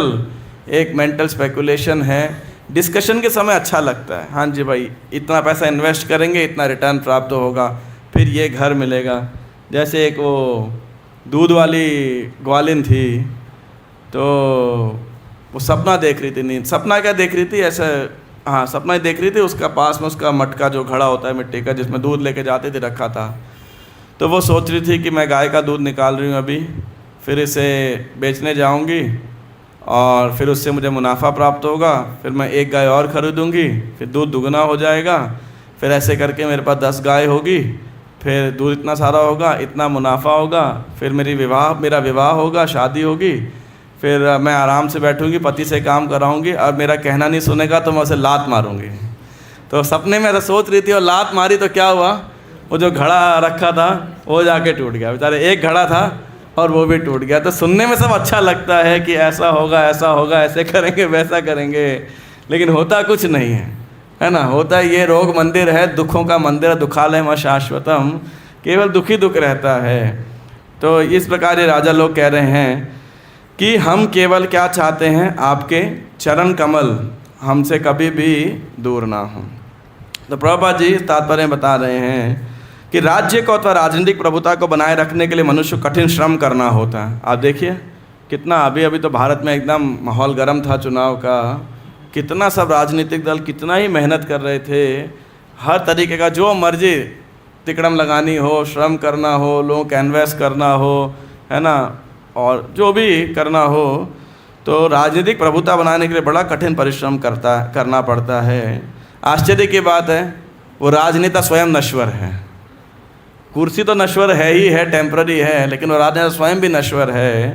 A: एक मेंटल स्पेकुलेशन है। डिस्कशन के समय अच्छा लगता है, हाँ जी भाई इतना पैसा इन्वेस्ट करेंगे, इतना रिटर्न प्राप्त होगा, फिर ये घर मिलेगा। जैसे एक वो दूध वाली ग्वालिन थी, तो वो सपना देख रही थी, नींद, सपना क्या देख रही थी, ऐसे हाँ सपना ही देख रही थी, उसका पास में उसका मटका जो घड़ा होता है मिट्टी का, जिसमें दूध लेके जाते थे, रखा था। तो वो सोच रही थी कि मैं गाय का दूध निकाल रही हूँ अभी, फिर इसे बेचने जाऊँगी और फिर उससे मुझे मुनाफा प्राप्त होगा, फिर मैं एक गाय और ख़रीदूँगी, फिर दूध दुगना हो जाएगा, फिर ऐसे करके मेरे पास 10 गाय होगी, फिर दूध इतना सारा होगा, इतना मुनाफा होगा, फिर मेरा विवाह होगा, शादी होगी, फिर मैं आराम से बैठूँगी, पति से काम कराऊँगी, और मेरा कहना नहीं सुनेगा तो मैं उसे लात मारूँगी। तो सपने में ऐसा सोच रही थी और लात मारी तो क्या हुआ, वो जो घड़ा रखा था वो जाके टूट गया, बेचारे एक घड़ा था और वो भी टूट गया। तो सुनने में सब अच्छा लगता है कि ऐसा होगा, ऐसे करेंगे, वैसा करेंगे, लेकिन होता कुछ नहीं है ना। होता ये रोग मंदिर है, दुखों का मंदिर, दुखालयम शाश्वतम, केवल दुखी दुख रहता है। तो इस प्रकार ये राजा लोग कह रहे हैं कि हम केवल क्या चाहते हैं, आपके चरण कमल हमसे कभी भी दूर ना हो। तो प्रभुपाद जी तात्पर्य बता रहे हैं कि राज्य को अथवा राजनीतिक प्रभुता को बनाए रखने के लिए मनुष्य को कठिन श्रम करना होता है। आप देखिए कितना अभी तो भारत में एकदम माहौल गर्म था चुनाव का, कितना सब राजनीतिक दल कितना ही मेहनत कर रहे थे, हर तरीके का जो मर्जी तिकड़म लगानी हो, श्रम करना हो, लोगों कैनवैस करना हो, है ना, और जो भी करना हो, तो राजनीतिक प्रभुता बनाने के लिए बड़ा कठिन परिश्रम करना पड़ता है। आश्चर्य की बात है वो राजनेता स्वयं नश्वर है। कुर्सी तो नश्वर है ही है, टेम्पररी है, लेकिन वो राजनेता स्वयं भी नश्वर है।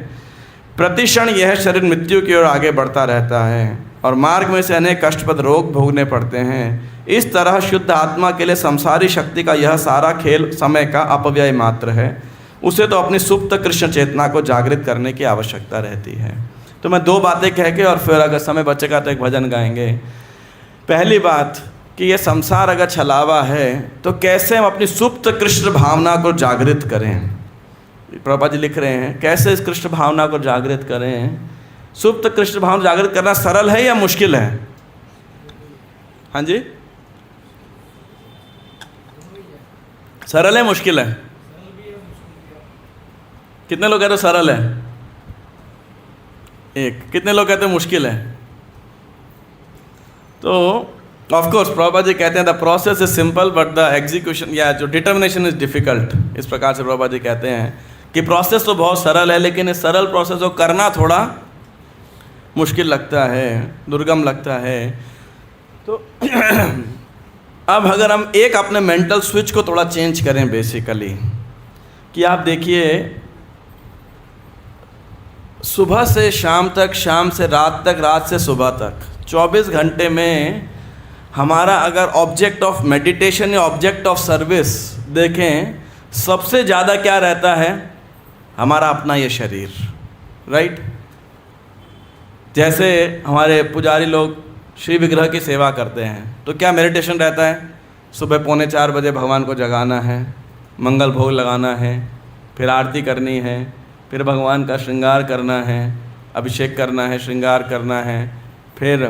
A: प्रतिक्षण यह शरीर मृत्यु की ओर आगे बढ़ता रहता है और मार्ग में से अनेक कष्टप्रद रोग भोगने पड़ते हैं। इस तरह शुद्ध आत्मा के लिए संसारी शक्ति का यह सारा खेल समय का अपव्यय मात्र है। उसे तो अपनी सुप्त कृष्ण चेतना को जागृत करने की आवश्यकता रहती है। तो मैं दो बातें कह के और फिर अगर समय बचेगा तो एक भजन गाएंगे। पहली बात कि ये संसार अगर छलावा है तो कैसे हम अपनी सुप्त कृष्ण भावना को जागृत करें। प्रभुपाद जी लिख रहे हैं कैसे इस कृष्ण भावना को जागृत करें। सुप्त कृष्ण भावना जागृत करना सरल है या मुश्किल है? हाँ जी, सरल है मुश्किल है? कितने लोग कहते हो सरल है? एक। कितने लोग कहते हैं मुश्किल है? तो ऑफ कोर्स प्रभुपाद जी कहते हैं the process is simple but the execution या जो डिटर्मिनेशन इज डिफिकल्ट। इस प्रकार से प्रभुपाद जी कहते हैं कि प्रोसेस तो बहुत सरल है, लेकिन इस सरल प्रोसेस को करना थोड़ा मुश्किल लगता है, दुर्गम लगता है। तो अब अगर हम एक अपने मेंटल स्विच को थोड़ा चेंज करें बेसिकली, कि आप देखिए सुबह से शाम तक, शाम से रात तक, रात से सुबह तक 24 घंटे में हमारा अगर ऑब्जेक्ट ऑफ मेडिटेशन या ऑब्जेक्ट ऑफ सर्विस देखें, सबसे ज़्यादा क्या रहता है? हमारा अपना ये शरीर, राइट। जैसे हमारे पुजारी लोग श्री विग्रह की सेवा करते हैं तो क्या मेडिटेशन रहता है? सुबह 3:45 बजे भगवान को जगाना है, मंगल भोग लगाना है, फिर आरती करनी है, फिर भगवान का श्रृंगार करना है, अभिषेक करना है, श्रृंगार करना है, फिर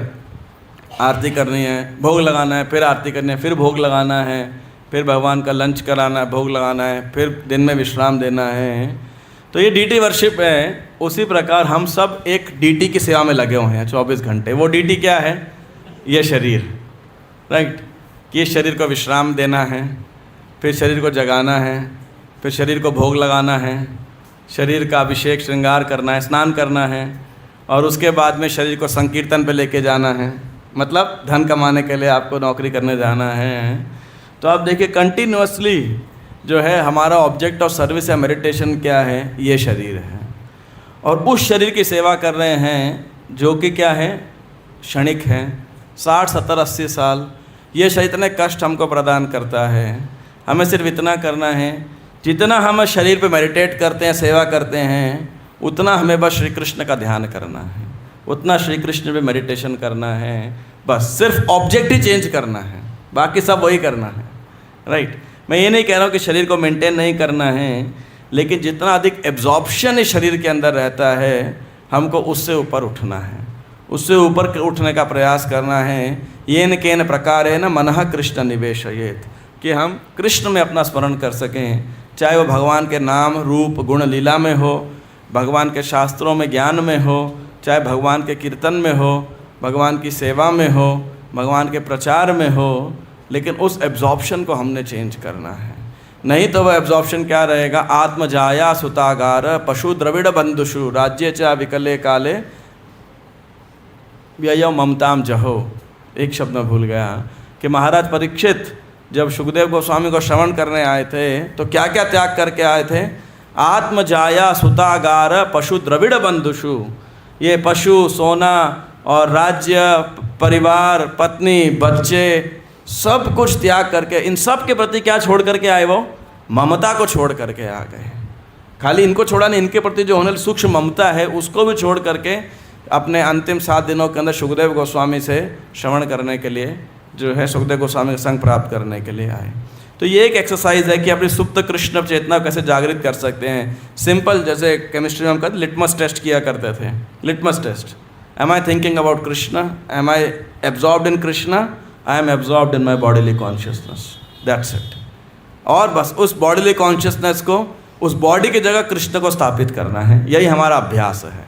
A: आरती करनी है, भोग लगाना है, फिर आरती करनी है, फिर भोग लगाना है, फिर भगवान का लंच कराना है, भोग लगाना है, फिर दिन में विश्राम देना है। तो ये डीटी वर्शिप है। उसी प्रकार हम सब एक डीटी की सेवा में लगे हुए हैं 24 घंटे। वो डीटी क्या है? ये शरीर, राइट। कि इस शरीर को विश्राम देना है, फिर शरीर को जगाना है, फिर शरीर को भोग लगाना है, शरीर का अभिषेक श्रृंगार करना है, स्नान करना है, और उसके बाद में शरीर को संकीर्तन पे लेके जाना है, मतलब धन कमाने के लिए आपको नौकरी करने जाना है। तो आप देखिए कंटिन्यूअसली जो है हमारा ऑब्जेक्ट ऑफ सर्विस या मेडिटेशन क्या है? ये शरीर है। और उस शरीर की सेवा कर रहे हैं जो कि क्या है? क्षणिक है। 60, 70, 80 साल ये शरीर इतने कष्ट हमको प्रदान करता है। हमें सिर्फ इतना करना है, जितना हम शरीर पे मेडिटेट करते हैं, सेवा करते हैं, उतना हमें बस श्री कृष्ण का ध्यान करना है, उतना श्री कृष्ण पे मेडिटेशन करना है। बस सिर्फ ऑब्जेक्ट ही चेंज करना है, बाकी सब वही करना है, राइट। मैं ये नहीं कह रहा हूँ कि शरीर को मेंटेन नहीं करना है, लेकिन जितना अधिक एब्जॉर्प्शन इस शरीर के अंदर रहता है, हमको उससे ऊपर उठना है, उससे ऊपर उठने का प्रयास करना है। येन केन प्रकार है न मनः कृष्ण निवेशयेत, कि हम कृष्ण में अपना स्मरण कर सकें, चाहे वो भगवान के नाम रूप गुण लीला में हो, भगवान के शास्त्रों में ज्ञान में हो, चाहे भगवान के कीर्तन में हो, भगवान की सेवा में हो, भगवान के प्रचार में हो, लेकिन उस एब्जॉर्प्शन को हमने चेंज करना है। नहीं तो वह एब्जॉर्प्शन क्या रहेगा? आत्मजाया सुतागार पशु द्रविड़ बंधुषु राज्य च विकले काले व्यय ममताम जहो। एक शब्द में भूल गया कि महाराज परीक्षित जब सुखदेव गोस्वामी को श्रवण करने आए थे तो क्या क्या त्याग करके आए थे? आत्मजाया सुतागार पशु द्रविड़ बंधुषु। ये पशु, सोना और राज्य, परिवार, पत्नी, बच्चे, सब कुछ त्याग करके इन सब के प्रति क्या छोड़ करके आए? वो ममता को छोड़ करके आ गए। खाली इनको छोड़ा नहीं, इनके प्रति जो होने सूक्ष्म ममता है उसको भी छोड़ करके अपने अंतिम 7 दिनों के अंदर सुखदेव गोस्वामी से श्रवण करने के लिए जो है सुखदेव गोस्वामी का संग प्राप्त करने के लिए आए। तो ये एक एक्सरसाइज है कि अपनी सुप्त कृष्ण चेतना कैसे जागृत कर सकते हैं। सिंपल, जैसे केमिस्ट्री में हम कहते लिटमस टेस्ट किया करते थे। Litmus test, am I thinking about Krishna, am I absorbed in Krishna, I am absorbed in my bodily consciousness, that's it. और बस उस बॉडीली कॉन्शियसनेस को, उस बॉडी की जगह कृष्ण को स्थापित करना है, यही हमारा अभ्यास है।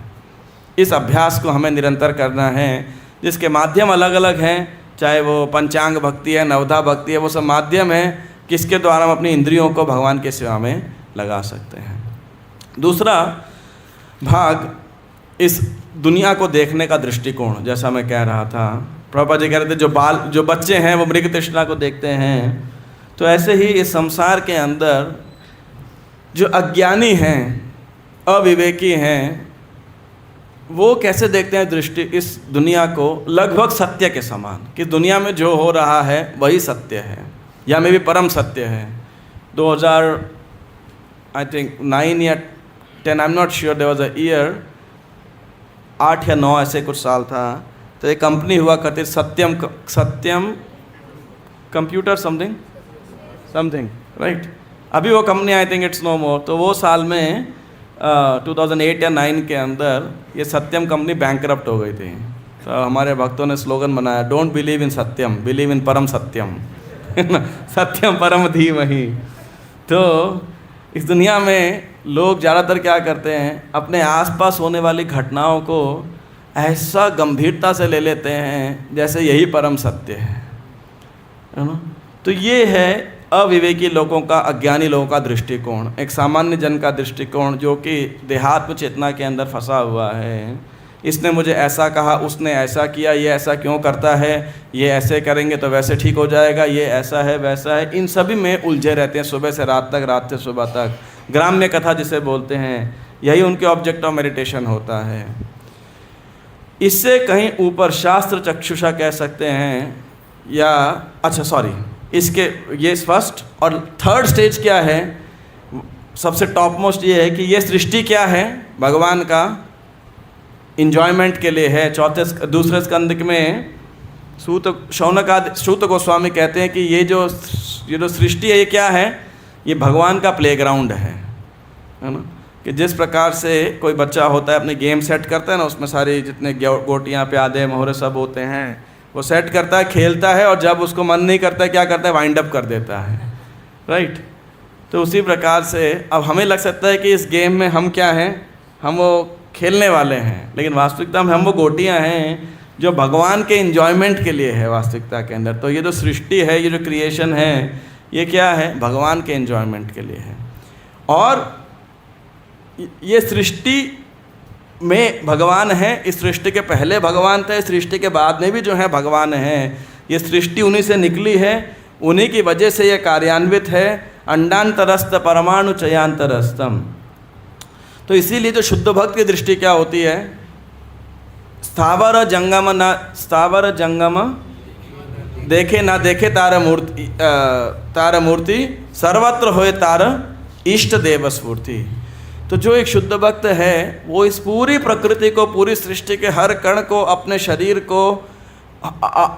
A: इस अभ्यास को हमें निरंतर करना है, जिसके माध्यम अलग अलग हैं, चाहे वो पंचांग भक्ति है, नवधा भक्ति है, वो सब माध्यम है किसके द्वारा हम अपनी इंद्रियों को भगवान की सेवा में लगा सकते हैं। दूसरा भाग, इस दुनिया को देखने का दृष्टिकोण। जैसा मैं कह रहा था, प्रभुपाद जी कह रहे थे जो बच्चे हैं वो मृग तृष्णा को देखते हैं, तो ऐसे ही इस संसार के अंदर जो अज्ञानी हैं, अविवेकी हैं, वो कैसे देखते हैं दृष्टि इस दुनिया को लगभग सत्य के समान, कि दुनिया में जो हो रहा है वही सत्य है या मे भी परम सत्य है। 2009 या 10, I am not sure, there was a year, 8 या 9 ऐसे कुछ साल था, तो एक कंपनी हुआ करती सत्यम कंप्यूटर समथिंग राइट। अभी वो company I think it's no more. तो वो साल में 2008 या 9 के अंदर ये सत्यम कंपनी बैंकरप्ट हो गई थी। तो हमारे भक्तों ने स्लोगन बनाया, don't believe in Satyam, believe in परम सत्यम। सत्यम परम धीमहि। तो इस दुनिया में लोग ज़्यादातर क्या करते हैं, अपने आसपास होने वाली घटनाओं को ऐसा गंभीरता से ले लेते हैं जैसे यही परम सत्य है ना। तो ये है अविवेकी लोगों का, अज्ञानी लोगों का दृष्टिकोण, एक सामान्य जन का दृष्टिकोण जो कि देहात्म चेतना के अंदर फंसा हुआ है। इसने मुझे ऐसा कहा, उसने ऐसा किया, ये ऐसा क्यों करता है, ये ऐसे करेंगे तो वैसे ठीक हो जाएगा, ये ऐसा है वैसा है, इन सभी में उलझे रहते हैं सुबह से रात तक, रात से सुबह तक। ग्राम्य कथा जिसे बोलते हैं, यही उनके ऑब्जेक्ट ऑफ मेडिटेशन होता है। इससे कहीं ऊपर शास्त्र चक्षुषा कह सकते हैं, या अच्छा सॉरी, इसके ये फर्स्ट और थर्ड स्टेज क्या है, सबसे टॉप मोस्ट ये है कि ये सृष्टि क्या है, भगवान का इंजॉयमेंट के लिए है। दूसरे स्कंद में सूत गोस्वामी कहते हैं कि ये जो सृष्टि है ये क्या है, ये भगवान का प्लेग्राउंड है ना। कि जिस प्रकार से कोई बच्चा होता है अपने गेम सेट करता है ना, उसमें सारी जितने गोटियाँ प्यादे मोहरे सब होते हैं वो सेट करता है, खेलता है, और जब उसको मन नहीं करता है क्या करता है, वाइंड अप कर देता है, राइट। तो उसी प्रकार से अब हमें लग सकता है कि इस गेम में हम क्या हैं, हम वो खेलने वाले हैं, लेकिन वास्तविकता में हम वो गोटियां हैं जो भगवान के एंजॉयमेंट के लिए है वास्तविकता के अंदर। तो ये जो सृष्टि है, ये जो क्रिएशन है, ये क्या है, भगवान के एंजॉयमेंट के लिए है। और ये सृष्टि में भगवान है, इस सृष्टि के पहले भगवान थे, सृष्टि के बाद में भी जो है भगवान है। ये सृष्टि उन्हीं से निकली है, उन्हीं की वजह से ये कार्यान्वित है। अंडांतरस्त परमाणु चयांतरस्तम। तो इसीलिए जो शुद्ध भक्त की दृष्टि क्या होती है, स्थावर जंगम देखे ना देखे तार मूर्ति सर्वत्र होए तार इष्ट देव स्फूर्ति। तो जो एक शुद्ध भक्त है वो इस पूरी प्रकृति को, पूरी सृष्टि के हर कण को, अपने शरीर को,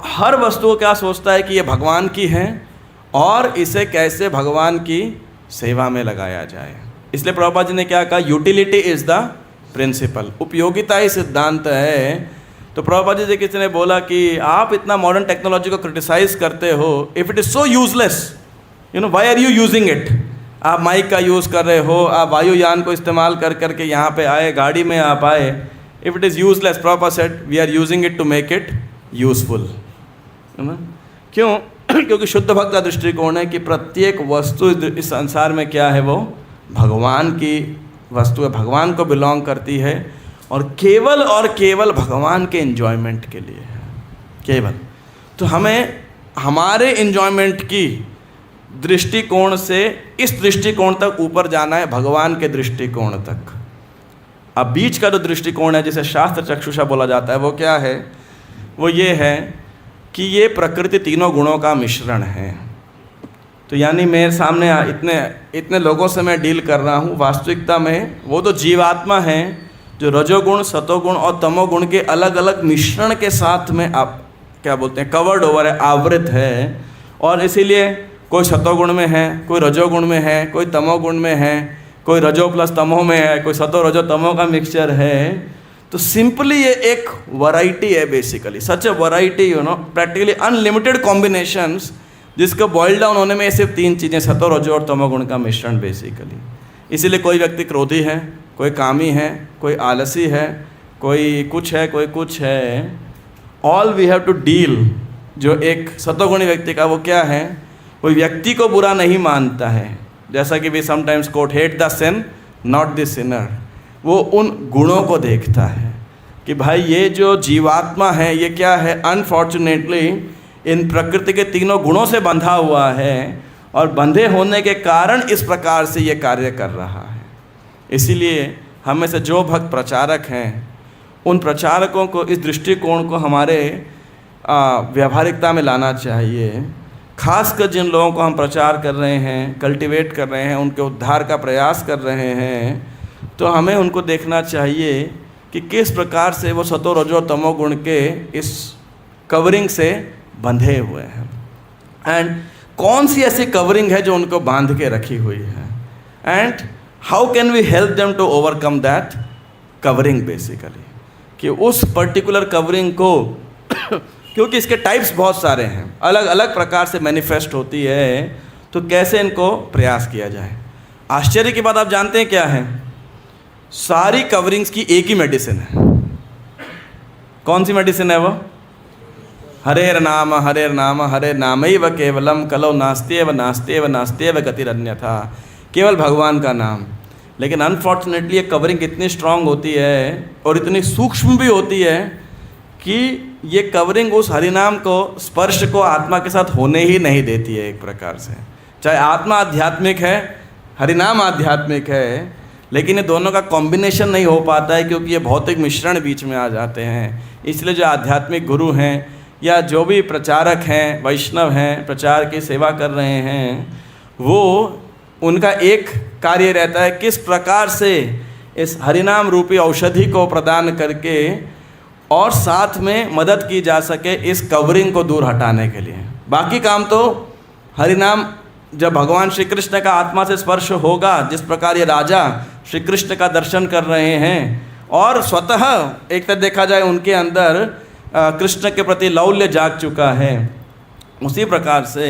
A: हर वस्तु को क्या सोचता है कि ये भगवान की है और इसे कैसे भगवान की सेवा में लगाया जाए। इसलिए प्रभुपाद जी ने क्या कहा, यूटिलिटी इज़ द प्रिंसिपल, उपयोगिता ही सिद्धांत है। तो प्रभुपाद जी किसी ने बोला कि आप इतना मॉडर्न टेक्नोलॉजी को क्रिटिसाइज़ करते हो, if it is so useless, you know, why are you using it. आप माइक का यूज़ कर रहे हो, आप वायुयान को इस्तेमाल कर करके यहाँ पे आए, गाड़ी में आप आए। If it is useless, proper set, we are using it to make it useful, है ना। क्यों? क्योंकि शुद्ध भक्त का दृष्टिकोण है कि प्रत्येक वस्तु इस संसार में क्या है, वो भगवान की वस्तु है, भगवान को बिलोंग करती है और केवल भगवान के एंजॉयमेंट के लिए है, केवल। तो हमें हमारे एंजॉयमेंट की दृष्टिकोण से इस दृष्टिकोण तक ऊपर जाना है, भगवान के दृष्टिकोण तक। अब बीच का जो दृष्टिकोण है जिसे शास्त्र चक्षुषा बोला जाता है, वो क्या है, वो ये है कि ये प्रकृति तीनों गुणों का मिश्रण है। तो यानी मेरे सामने इतने लोगों से मैं डील कर रहा हूँ, वास्तविकता में वो तो जीवात्मा हैं जो रजोगुण, सतोगुण और तमोगुण के अलग अलग मिश्रण के साथ में आप क्या बोलते हैं, कवर्ड ओवर है, आवृत है। और इसीलिए कोई सतोगुण में है, कोई रजोगुण में है, कोई तमोगुण में है, कोई रजो प्लस तमो में है, कोई सतो रजो तमो का मिक्सचर है। तो सिंपली ये एक वैरायटी है basically, such a variety, practically unlimited combinations, जिसको बॉइल डाउन होने में सिर्फ 3 चीज़ें, सतो रजो और तमोगुण का मिश्रण बेसिकली। इसीलिए कोई व्यक्ति क्रोधी है, कोई कामी है, कोई आलसी है, कोई कुछ है, कोई कुछ है। All we have to deal. जो एक सतोगुणी व्यक्ति का वो क्या है, कोई व्यक्ति को बुरा नहीं मानता है, जैसा कि we sometimes quote, hate the sin not the sinner. वो उन गुणों को देखता है कि भाई ये जो जीवात्मा है ये क्या है, अनफॉर्चुनेटली इन प्रकृति के तीनों गुणों से बंधा हुआ है और बंधे होने के कारण इस प्रकार से ये कार्य कर रहा है। इसीलिए हम में से जो भक्त प्रचारक हैं, उन प्रचारकों को इस दृष्टिकोण को हमारे व्यावहारिकता में लाना चाहिए। खासकर जिन लोगों को हम प्रचार कर रहे हैं, कल्टीवेट कर रहे हैं, उनके उद्धार का प्रयास कर रहे हैं, तो हमें उनको देखना चाहिए कि किस प्रकार से वो सतो रजो तमो गुण के इस कवरिंग से बंधे हुए हैं, एंड कौन सी ऐसी कवरिंग है जो उनको बांध के रखी हुई है, and how can we help them to overcome that covering basically, कि उस पर्टिकुलर कवरिंग को क्योंकि इसके टाइप्स बहुत सारे हैं, अलग अलग प्रकार से मैनिफेस्ट होती है, तो कैसे इनको प्रयास किया जाए। आश्चर्य की बात आप जानते हैं क्या है, सारी कवरिंग्स की एक ही मेडिसिन है। कौन सी मेडिसिन है वो? हरेर नाम हरे नामैव केवलम कलौ नास्त्येव नास्त्येव नास्त्येव गतिरन्यथा। केवल भगवान का नाम। लेकिन अनफॉर्चुनेटली ये कवरिंग इतनी स्ट्रांग होती है और इतनी सूक्ष्म भी होती है कि ये कवरिंग उस हरिनाम को, स्पर्श को आत्मा के साथ होने ही नहीं देती है एक प्रकार से। चाहे आत्मा आध्यात्मिक है, हरिनाम आध्यात्मिक है, लेकिन ये दोनों का कॉम्बिनेशन नहीं हो पाता है क्योंकि ये भौतिक मिश्रण बीच में आ जाते हैं। इसलिए जो आध्यात्मिक गुरु हैं या जो भी प्रचारक हैं, वैष्णव हैं, प्रचार की सेवा कर रहे हैं, वो उनका एक कार्य रहता है किस प्रकार से इस हरिनाम रूपी औषधि को प्रदान करके और साथ में मदद की जा सके इस कवरिंग को दूर हटाने के लिए। बाकी काम तो हरिनाम, जब भगवान श्री कृष्ण का आत्मा से स्पर्श होगा, जिस प्रकार ये राजा श्री कृष्ण का दर्शन कर रहे हैं और स्वतः एक तरह देखा जाए उनके अंदर कृष्ण के प्रति लौल्य जाग चुका है, उसी प्रकार से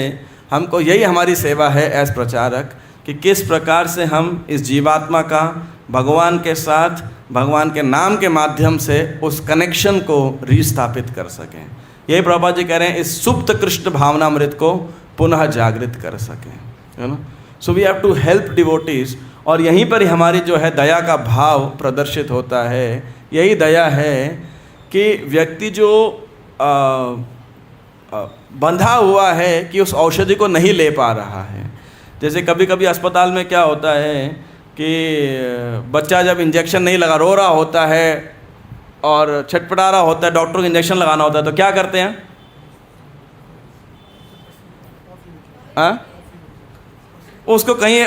A: हमको यही हमारी सेवा है एज प्रचारक कि किस प्रकार से हम इस जीवात्मा का भगवान के साथ, भगवान के नाम के माध्यम से उस कनेक्शन को रिस्थापित कर सकें। यही प्रभुपाद जी कह रहे हैं, इस सुप्त कृष्ण भावनामृत को पुनः जागृत कर सकें, है ना। So we have to help devotees, और यहीं पर हमारी जो है दया का भाव प्रदर्शित होता है। यही दया है कि व्यक्ति जो बंधा हुआ है कि उस औषधि को नहीं ले पा रहा है। जैसे कभी कभी अस्पताल में क्या होता है कि बच्चा जब इंजेक्शन नहीं लगा, रो रहा होता है और छटपटा रहा होता है, डॉक्टर को इंजेक्शन लगाना होता है, तो क्या करते हैं? उसको कहीं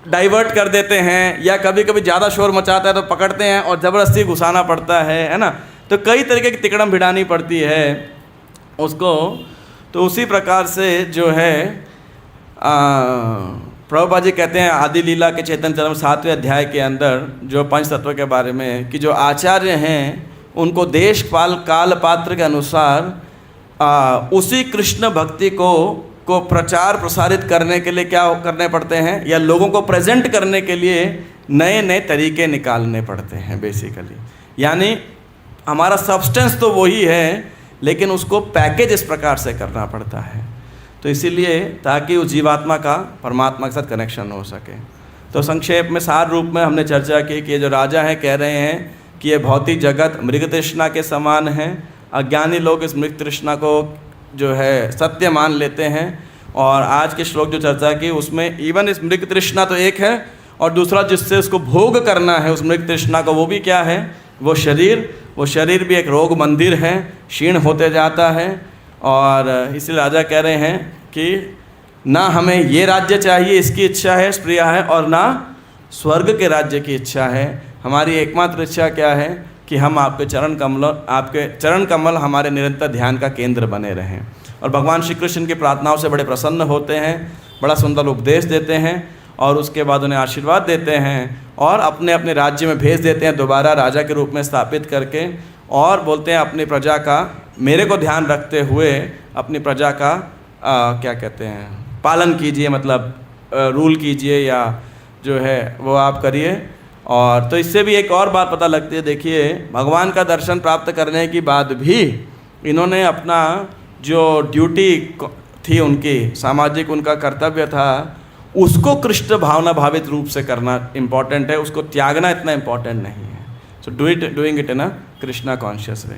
A: डाइवर्ट कर देते हैं, या कभी कभी ज़्यादा शोर मचाता है तो पकड़ते हैं और ज़बरदस्ती घुसाना पड़ता है ना। तो कई तरीके की तिकड़म भिड़ानी पड़ती है उसको। तो उसी प्रकार से जो है प्रभुपाद जी कहते हैं आदि लीला के चैतन्य चरम 7वें अध्याय के अंदर जो पंच तत्व के बारे में, कि जो आचार्य हैं उनको देश काल पात्र के अनुसार उसी कृष्ण भक्ति को प्रचार प्रसारित करने के लिए क्या करने पड़ते हैं, या लोगों को प्रेजेंट करने के लिए नए नए तरीके निकालने पड़ते हैं बेसिकली। यानी हमारा सब्सटेंस तो वही है, लेकिन उसको पैकेज इस प्रकार से करना पड़ता है। तो इसीलिए ताकि उस जीवात्मा का परमात्मा के साथ कनेक्शन हो सके। तो संक्षेप में, सार रूप में हमने चर्चा की कि ये जो राजा हैं कह रहे हैं कि ये भौतिक जगत मृग तृष्णा के समान है। अज्ञानी लोग इस मृग तृष्णा को जो है सत्य मान लेते हैं। और आज के श्लोक जो चर्चा की उसमें इवन इस मृग तृष्णा तो एक है, और दूसरा जिससे उसको भोग करना है उस मृग तृष्णा को, वो भी क्या है? वो शरीर भी एक रोग मंदिर है, क्षीण होते जाता है। और इसलिए राजा कह रहे हैं कि ना हमें ये राज्य चाहिए, इसकी इच्छा है, प्रिय है, और ना स्वर्ग के राज्य की इच्छा है। हमारी एकमात्र इच्छा क्या है कि हम आपके चरण कमल हमारे निरंतर ध्यान का केंद्र बने रहें। और भगवान श्री कृष्ण की प्रार्थनाओं से बड़े प्रसन्न होते हैं, बड़ा सुंदर उपदेश देते हैं और उसके बाद उन्हें आशीर्वाद देते हैं और अपने अपने राज्य में भेज देते हैं, दोबारा राजा के रूप में स्थापित करके, और बोलते हैं अपनी प्रजा का, मेरे को ध्यान रखते हुए अपनी प्रजा का क्या कहते हैं, पालन कीजिए, मतलब रूल कीजिए या जो है वो आप करिए। और तो इससे भी एक और बात पता लगती है, देखिए भगवान का दर्शन प्राप्त करने के बाद भी इन्होंने अपना जो ड्यूटी थी, उनकी सामाजिक उनका कर्तव्य था, उसको कृष्ण भावना भावित रूप से करना इम्पॉर्टेंट है, उसको त्यागना इतना इम्पॉर्टेंट नहीं है। So doing it in a Krishna conscious way.